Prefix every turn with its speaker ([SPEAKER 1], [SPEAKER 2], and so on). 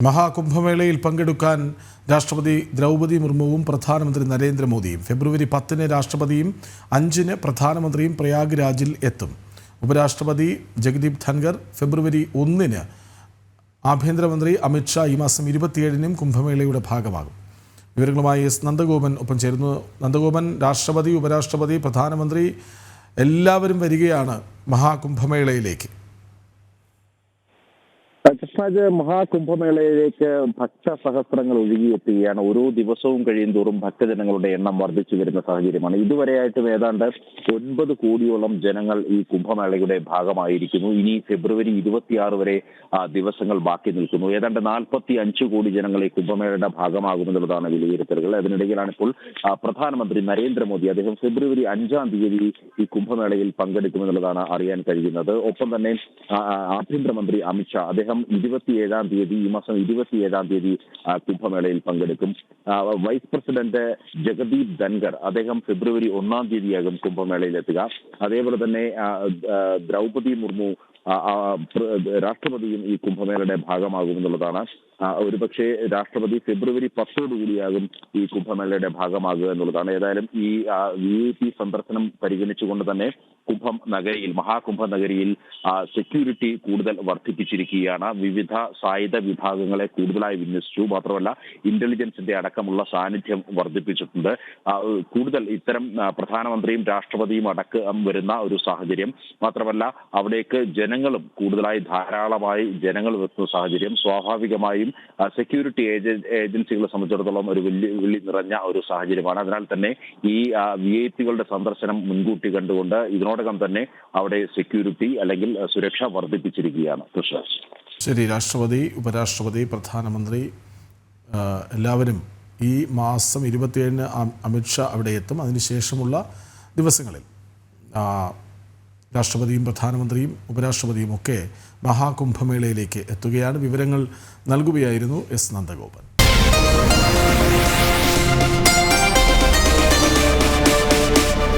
[SPEAKER 1] മഹാകുംഭമേളയിൽ പങ്കെടുക്കാൻ രാഷ്ട്രപതി ദ്രൗപദി മുർമുവും പ്രധാനമന്ത്രി നരേന്ദ്രമോദിയും ഫെബ്രുവരി 10-ന് രാഷ്ട്രപതിയും 5-ന് പ്രധാനമന്ത്രിയും പ്രയാഗ്രാജിൽ എത്തും. ഉപരാഷ്ട്രപതി ജഗദീപ് ധൻഖർ ഫെബ്രുവരി 1-ന്, ആഭ്യന്തരമന്ത്രി അമിത്ഷാ ഈ മാസം 27-നും കുംഭമേളയുടെ ഭാഗമാകും. വിവരങ്ങളുമായി എസ് നന്ദഗോപൻ ഒപ്പം ചേരുന്നു. നന്ദഗോപൻ, രാഷ്ട്രപതി, ഉപരാഷ്ട്രപതി, പ്രധാനമന്ത്രി എല്ലാവരും വരികയാണ് മഹാകുംഭമേളയിലേക്ക്.
[SPEAKER 2] കൃഷ്ണരാജ്, മഹാകുംഭമേളയിലേക്ക് ഭക്തസഹസ്രങ്ങൾ ഒഴുകിയെത്തുകയാണ്. ഓരോ ദിവസവും കഴിയുന്തോറും ഭക്തജനങ്ങളുടെ എണ്ണം വർദ്ധിച്ചു വരുന്ന സാഹചര്യമാണ്. ഇതുവരെയായിട്ടും ഏതാണ്ട് 9 കോടിയോളം ജനങ്ങൾ ഈ കുംഭമേളയുടെ ഭാഗമായിരിക്കുന്നു. ഇനി ഫെബ്രുവരി 26 വരെ ദിവസങ്ങൾ ബാക്കി നിൽക്കുന്നു. ഏതാണ്ട് 45 കോടി ജനങ്ങൾ ഈ കുംഭമേളയുടെ ഭാഗമാകുമെന്നുള്ളതാണ് വിലയിരുത്തലുകൾ. അതിനിടയിലാണ് ഇപ്പോൾ പ്രധാനമന്ത്രി നരേന്ദ്രമോദി, അദ്ദേഹം ഫെബ്രുവരി 5-ാം തീയതി ഈ കുംഭമേളയിൽ പങ്കെടുക്കുമെന്നുള്ളതാണ് അറിയാൻ കഴിയുന്നത്. ഒപ്പം തന്നെ ആഭ്യന്തരമന്ത്രി അമിത്ഷാ, അദ്ദേഹം 27-ാം തീയതി, ഈ മാസം 27-ാം തീയതി കുംഭമേളയിൽ പങ്കെടുക്കും. വൈസ് പ്രസിഡന്റ് ജഗദീപ് ധൻഖർ, അദ്ദേഹം ഫെബ്രുവരി 1-ാം തീയതിയാകും കുംഭമേളയിൽ എത്തുക. അതേപോലെ തന്നെ ദ്രൗപദി മുർമു, രാഷ്ട്രപതിയും ഈ കുംഭമേളയുടെ ഭാഗമാകുമെന്നുള്ളതാണ്. ഒരുപക്ഷെ രാഷ്ട്രപതി ഫെബ്രുവരി 10-ഓടുകൂടിയാകും ഈ കുംഭമേളയുടെ ഭാഗമാകുക എന്നുള്ളതാണ്. ഏതായാലും ഈ VIP സന്ദർശനം പരിഗണിച്ചുകൊണ്ട് തന്നെ മഹാകുംഭ നഗരിയിൽ സെക്യൂരിറ്റി കൂടുതൽ വർദ്ധിപ്പിച്ചിരിക്കുകയാണ്. വിവിധ സായുധ വിഭാഗങ്ങളെ കൂടുതലായി വിന്യസിച്ചു. മാത്രമല്ല, ഇന്റലിജൻസിന്റെ അടക്കമുള്ള സാന്നിധ്യം വർദ്ധിപ്പിച്ചിട്ടുണ്ട്. കൂടുതൽ ഇത്തരം പ്രധാനമന്ത്രിയും രാഷ്ട്രപതിയും അടക്കം വരുന്ന ഒരു സാഹചര്യം. മാത്രമല്ല, അവിടേക്ക് ജനങ്ങളും കൂടുതലായി ധാരാളമായി ജനങ്ങൾ എത്തുന്ന സാഹചര്യം. സ്വാഭാവികമായും സെക്യൂരിറ്റി ഏജൻസികളെ സംബന്ധിച്ചിടത്തോളം ഒരു വെല്ലുവിളി നിറഞ്ഞ ഒരു സാഹചര്യമാണ്. അതിനാൽ തന്നെ ഈ VIP-കളുടെ സന്ദർശനം മുൻകൂട്ടി കണ്ടുകൊണ്ട് ഇതിനോടകം തന്നെ അവിടെ സെക്യൂരിറ്റി അല്ലെങ്കിൽ സുരക്ഷ വർദ്ധിപ്പിച്ചിരിക്കുകയാണ്. കൃഷ്ണ,
[SPEAKER 1] ശരി. രാഷ്ട്രപതി, ഉപരാഷ്ട്രപതി, പ്രധാനമന്ത്രി എല്ലാവരും ഈ മാസം 27-ന് അമിത്ഷാ അവിടെ എത്തും. അതിനുശേഷമുള്ള ദിവസങ്ങളിൽ രാഷ്ട്രപതിയും പ്രധാനമന്ത്രിയും ഉപരാഷ്ട്രപതിയും ഒക്കെ മഹാകുംഭമേളയിലേക്ക് എത്തുകയാണ്. വിവരങ്ങൾ നൽകുകയായിരുന്നു എസ് നന്ദഗോപൻ.